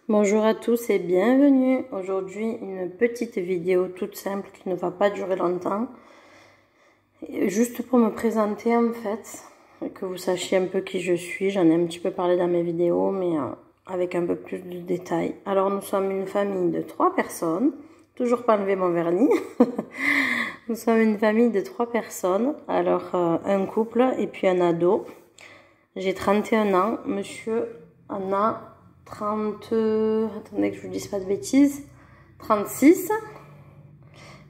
Bonjour à tous et bienvenue. Aujourd'hui, une petite vidéo toute simple qui ne va pas durer longtemps. Juste pour me présenter en fait, que vous sachiez un peu qui je suis. J'en ai un petit peu parlé dans mes vidéos, mais avec un peu plus de détails. Alors nous sommes une famille de 3 personnes. Toujours pas enlevé mon vernis. Nous sommes une famille de 3 personnes. Alors un couple et puis un ado. J'ai 31 ans. Monsieur en a 30... Attendez que je vous dise pas de bêtises. 36.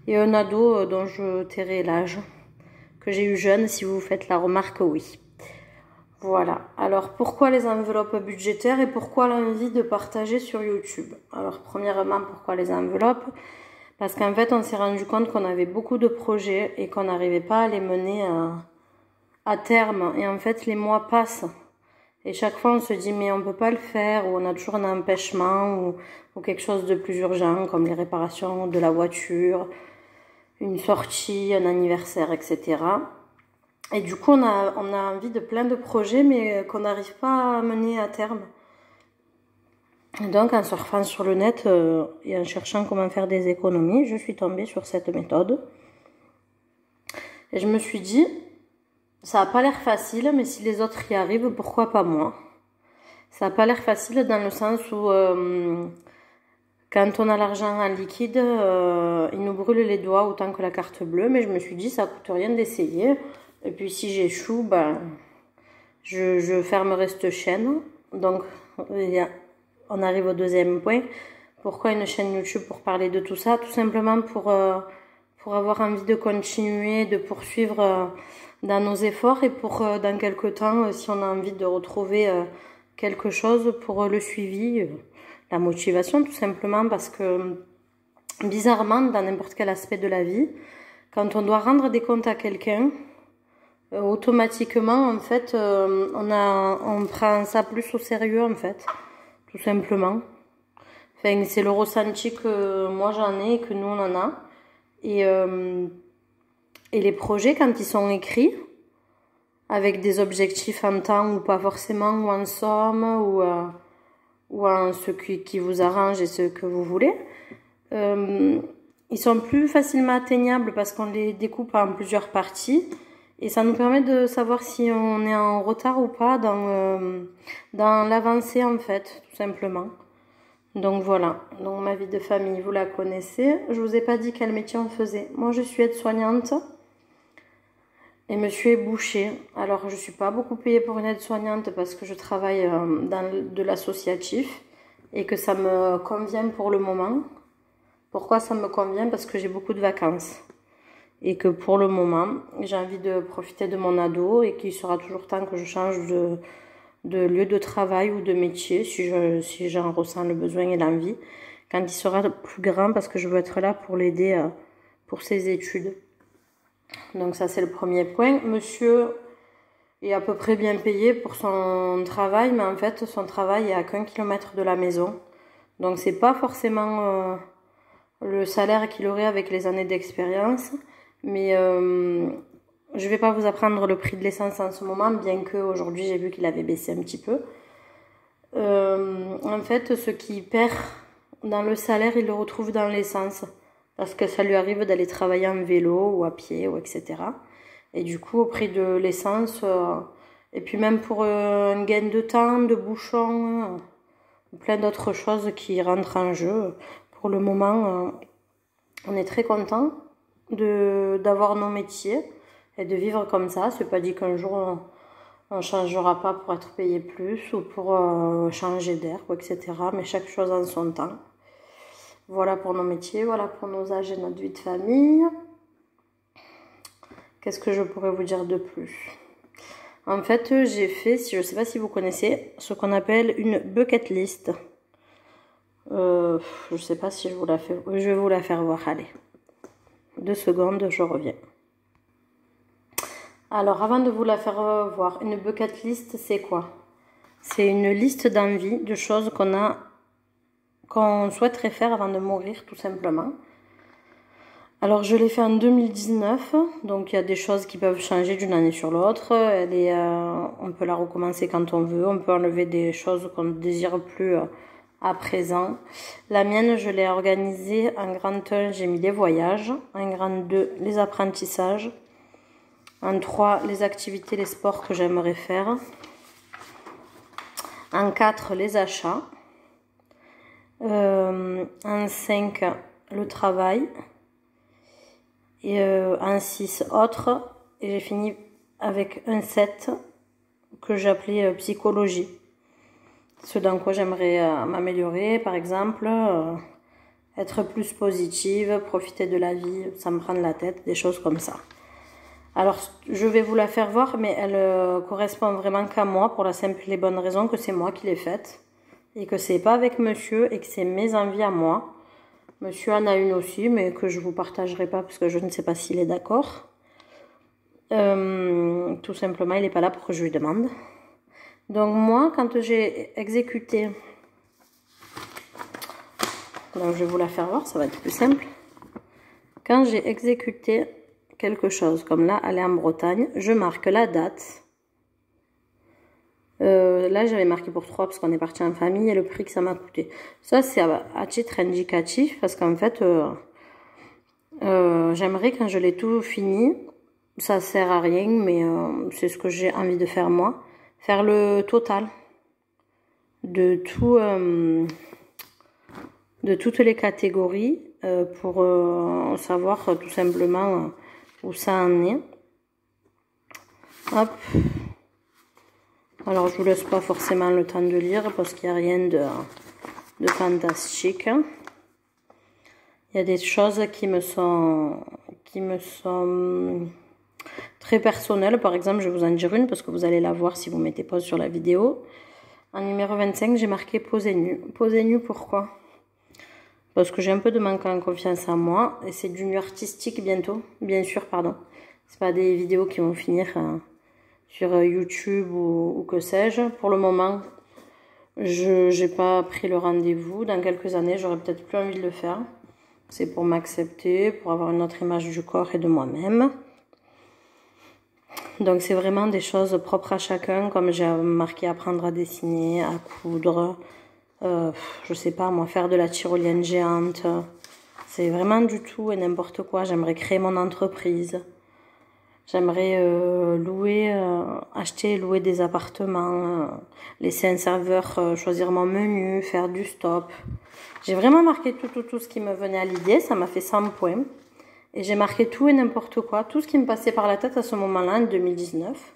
Et un ado dont je tairai l'âge. Que j'ai eu jeune, si vous vous faites la remarque, oui. Voilà. Alors, pourquoi les enveloppes budgétaires et pourquoi l'envie de partager sur YouTube? Alors, premièrement, pourquoi les enveloppes? Parce qu'en fait, on s'est rendu compte qu'on avait beaucoup de projets et qu'on n'arrivait pas à les mener à terme. Et en fait, les mois passent. Et chaque fois, on se dit, mais on peut pas le faire, ou on a toujours un empêchement, ou quelque chose de plus urgent, comme les réparations de la voiture, une sortie, un anniversaire, etc. Et du coup, on a envie de plein de projets, mais qu'on n'arrive pas à mener à terme. Et donc, en surfant sur le net et en cherchant comment faire des économies, je suis tombée sur cette méthode. Et je me suis dit, ça n'a pas l'air facile, mais si les autres y arrivent, pourquoi pas moi? Ça n'a pas l'air facile dans le sens où quand on a l'argent en liquide, il nous brûle les doigts autant que la carte bleue. Mais je me suis dit, ça coûte rien d'essayer. Et puis si j'échoue, ben, je fermerai cette chaîne. Donc on arrive au deuxième point. Pourquoi une chaîne YouTube? Pour parler de tout ça? Tout simplement pour avoir envie de continuer, de poursuivre dans nos efforts. Et pour dans quelques temps, si on a envie de retrouver quelque chose pour le suivi, la motivation tout simplement, parce que bizarrement, dans n'importe quel aspect de la vie, quand on doit rendre des comptes à quelqu'un, automatiquement en fait on prend ça plus au sérieux en fait, tout simplement. Enfin, c'est le ressenti que moi j'en ai et que nous on en a. Et les projets, quand ils sont écrits avec des objectifs en temps ou pas forcément, ou en somme, ou en ce qui vous arrange et ce que vous voulez, ils sont plus facilement atteignables parce qu'on les découpe en plusieurs parties. Et ça nous permet de savoir si on est en retard ou pas dans l'avancée en fait, tout simplement. Donc voilà, donc ma vie de famille, vous la connaissez. Je vous ai pas dit quel métier on faisait. Moi je suis aide-soignante et monsieur est boucher. Alors je suis pas beaucoup payée pour une aide-soignante parce que je travaille dans de l'associatif et que ça me convient pour le moment. Pourquoi ça me convient? Parce que j'ai beaucoup de vacances. Et que pour le moment, j'ai envie de profiter de mon ado et qu'il sera toujours temps que je change de lieu de travail ou de métier si j'en ressens le besoin et l'envie. Quand il sera plus grand, parce que je veux être là pour l'aider pour ses études. Donc ça, c'est le premier point. Monsieur est à peu près bien payé pour son travail, mais en fait, son travail est à qu'1 kilomètre de la maison. Donc c'est pas forcément le salaire qu'il aurait avec les années d'expérience. Mais je vais pas vous apprendre le prix de l'essence en ce moment, bien que aujourd'hui j'ai vu qu'il avait baissé un petit peu. En fait, ce qu'il perd dans le salaire, il le retrouve dans l'essence. Parce que ça lui arrive d'aller travailler en vélo ou à pied, ou etc. Et du coup, au prix de l'essence, et puis même pour un gain de temps, de bouchons, plein d'autres choses qui rentrent en jeu. Pour le moment, on est très content d'avoir nos métiers et de vivre comme ça. C'est pas dit qu'un jour on changera pas pour être payé plus ou pour changer d'air, etc. Mais chaque chose en son temps. Voilà pour nos métiers, voilà pour nos âges et notre vie de famille. Qu'est-ce que je pourrais vous dire de plus? En fait, j'ai fait, je sais pas si vous connaissez, ce qu'on appelle une bucket list. Je sais pas si je vous la fais, je vais vous la faire voir, allez. 2 secondes, je reviens. Alors, avant de vous la faire voir, une bucket list, c'est quoi? C'est une liste d'envies, de choses qu'on souhaiterait faire avant de mourir, tout simplement. Alors je l'ai fait en 2019, donc il y a des choses qui peuvent changer d'une année sur l'autre. On peut la recommencer quand on veut, on peut enlever des choses qu'on ne désire plus à présent. La mienne, je l'ai organisée en grand 1, j'ai mis les voyages, en grand 2, les apprentissages, en 3, les activités, les sports que j'aimerais faire, en 4, les achats, en 5, le travail, et un 6 autre, et j'ai fini avec un 7 que j'appelais psychologie. Ce dans quoi j'aimerais m'améliorer, par exemple, être plus positive, profiter de la vie sans me prendre la tête, des choses comme ça. Alors je vais vous la faire voir, mais elle correspond vraiment qu'à moi, pour la simple et bonne raison que c'est moi qui l'ai faite, et que c'est pas avec monsieur, et que c'est mes envies à moi. Monsieur en a une aussi, mais que je vous partagerai pas parce que je ne sais pas s'il est d'accord. Tout simplement, il n'est pas là pour que je lui demande. Donc moi, quand j'ai exécuté... Donc je vais vous la faire voir, ça va être plus simple. Quand j'ai exécuté quelque chose, comme là, aller en Bretagne, je marque la date. Là, j'avais marqué pour 3 parce qu'on est parti en famille et le prix que ça m'a coûté. Ça, c'est à titre indicatif parce qu'en fait, j'aimerais quand je l'ai tout fini, ça sert à rien, mais c'est ce que j'ai envie de faire moi, faire le total de tout, de toutes les catégories pour savoir tout simplement où ça en est. Hop. Alors, je vous laisse pas forcément le temps de lire parce qu'il n'y a rien de fantastique. Il y a des choses qui me sont très personnelles. Par exemple, je vais vous en dire une parce que vous allez la voir si vous mettez pause sur la vidéo. En numéro 25, j'ai marqué poser nu. Poser nu, pourquoi? Parce que j'ai un peu de manque en confiance en moi et c'est du nu artistique bientôt. Bien sûr, pardon. C'est pas des vidéos qui vont finir sur YouTube ou que sais-je. Pour le moment, je n'ai pas pris le rendez-vous. Dans quelques années, j'aurais peut-être plus envie de le faire. C'est pour m'accepter, pour avoir une autre image du corps et de moi-même. Donc c'est vraiment des choses propres à chacun, comme j'ai marqué apprendre à dessiner, à coudre, je sais pas moi, faire de la tyrolienne géante. C'est vraiment du tout et n'importe quoi. J'aimerais créer mon entreprise. J'aimerais acheter et louer des appartements, laisser un serveur choisir mon menu, faire du stop. J'ai vraiment marqué tout ce qui me venait à l'idée, ça m'a fait 100 points. Et j'ai marqué tout et n'importe quoi, tout ce qui me passait par la tête à ce moment-là, en 2019.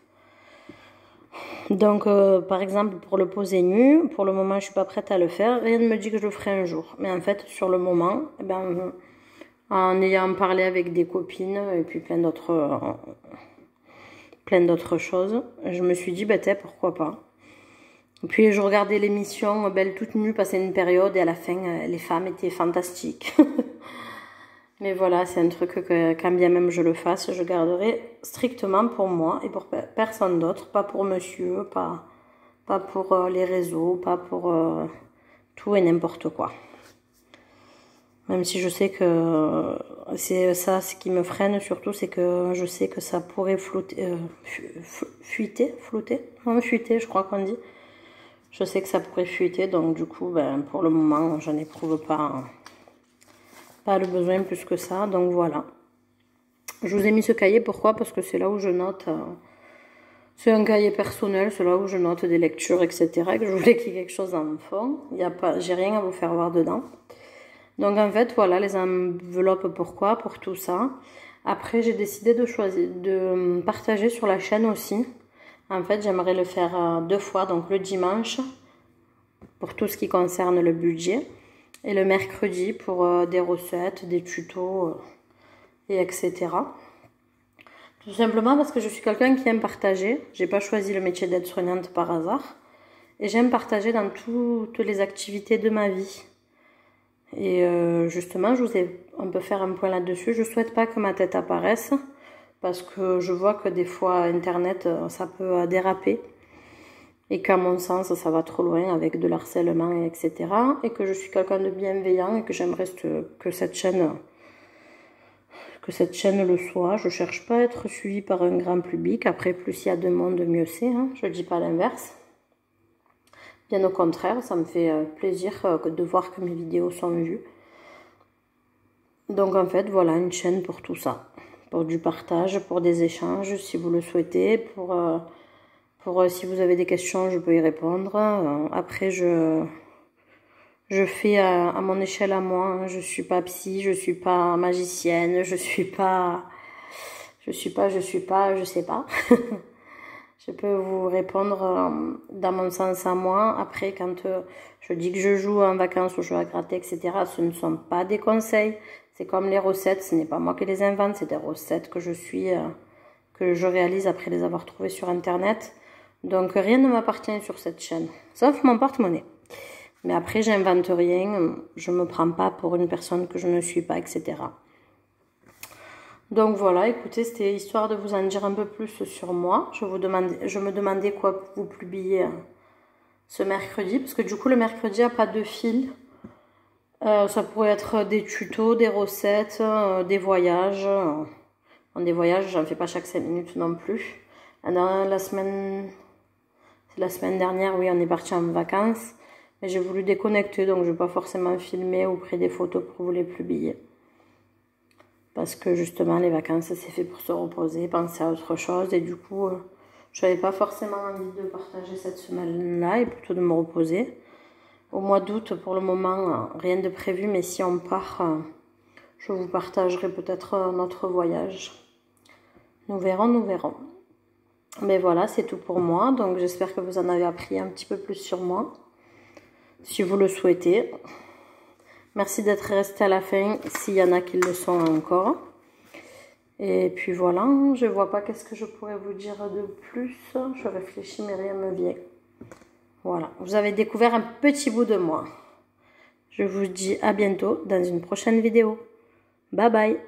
Donc, par exemple, pour le poser nu, pour le moment, je suis pas prête à le faire. Rien ne me dit que je le ferai un jour. Mais en fait, sur le moment, eh ben, en ayant parlé avec des copines et puis plein d'autres choses, je me suis dit, bah, pourquoi pas. Et puis, je regardais l'émission Belle toute nue passer une période et à la fin, les femmes étaient fantastiques. Mais voilà, c'est un truc que quand bien même je le fasse, je garderai strictement pour moi et pour personne d'autre, pas pour monsieur, pas pour les réseaux, pas pour tout et n'importe quoi. Même si je sais que c'est ça, ce qui me freine surtout, c'est que je sais que ça pourrait fuiter, je crois qu'on dit. Je sais que ça pourrait fuiter, donc du coup, ben, pour le moment, je n'éprouve pas le besoin plus que ça, donc voilà. Je vous ai mis ce cahier, pourquoi? Parce que c'est là où je note, c'est un cahier personnel, c'est là où je note des lectures, etc. Et que je voulais qu'il y ait quelque chose en fond. J'ai rien à vous faire voir dedans. Donc en fait, voilà, les enveloppes, pourquoi? Pour tout ça. Après, j'ai décidé de partager sur la chaîne aussi. En fait, j'aimerais le faire 2 fois, donc le dimanche, pour tout ce qui concerne le budget. Et le mercredi pour des recettes, des tutos, et etc. Tout simplement parce que je suis quelqu'un qui aime partager. J'ai pas choisi le métier d'aide-soignante par hasard. Et j'aime partager dans toutes les activités de ma vie. Et justement, on peut faire un point là-dessus. Je souhaite pas que ma tête apparaisse. Parce que je vois que des fois, Internet, ça peut déraper. Et qu'à mon sens, ça va trop loin avec de l'harcèlement, etc. Et que je suis quelqu'un de bienveillant et que j'aimerais que cette chaîne que cette chaîne le soit. Je cherche pas à être suivie par un grand public. Après, plus il y a de monde, mieux c'est. Hein. Je dis pas l'inverse. Bien au contraire, ça me fait plaisir de voir que mes vidéos sont vues. Donc en fait, voilà une chaîne pour tout ça. Pour du partage, pour des échanges si vous le souhaitez. Pour si vous avez des questions, je peux y répondre. Après, je fais à mon échelle à moi. Hein. Je suis pas psy, je suis pas magicienne, je sais pas. Je peux vous répondre dans mon sens à moi. Après, quand je dis que je joue en vacances au jeu à gratter, etc., ce ne sont pas des conseils. C'est comme les recettes, ce n'est pas moi qui les invente, c'est des recettes que que je réalise après les avoir trouvées sur Internet. Donc rien ne m'appartient sur cette chaîne, sauf mon porte-monnaie. Mais après, j'invente rien, je me prends pas pour une personne que je ne suis pas, etc. Donc voilà, écoutez, c'était histoire de vous en dire un peu plus sur moi. Je me demandais quoi vous publier ce mercredi, parce que du coup, le mercredi, il n'y a pas de fil. Ça pourrait être des tutos, des recettes, des voyages. Des voyages, j'en fais pas chaque 5 minutes non plus. La semaine dernière, oui, on est parti en vacances. Mais j'ai voulu déconnecter, donc je ne vais pas forcément filmer ou prendre des photos pour vous les publier. Parce que justement, les vacances, c'est fait pour se reposer, penser à autre chose. Et du coup, je n'avais pas forcément envie de partager cette semaine-là et plutôt de me reposer. Au mois d'août, pour le moment, rien de prévu. Mais si on part, je vous partagerai peut-être notre voyage. Nous verrons, nous verrons. Mais voilà, c'est tout pour moi. Donc j'espère que vous en avez appris un petit peu plus sur moi. Si vous le souhaitez. Merci d'être resté à la fin, s'il y en a qui le sont encore. Et puis voilà, je vois pas qu'est-ce que je pourrais vous dire de plus. Je réfléchis, mais rien ne me vient. Voilà, vous avez découvert un petit bout de moi. Je vous dis à bientôt dans une prochaine vidéo. Bye bye!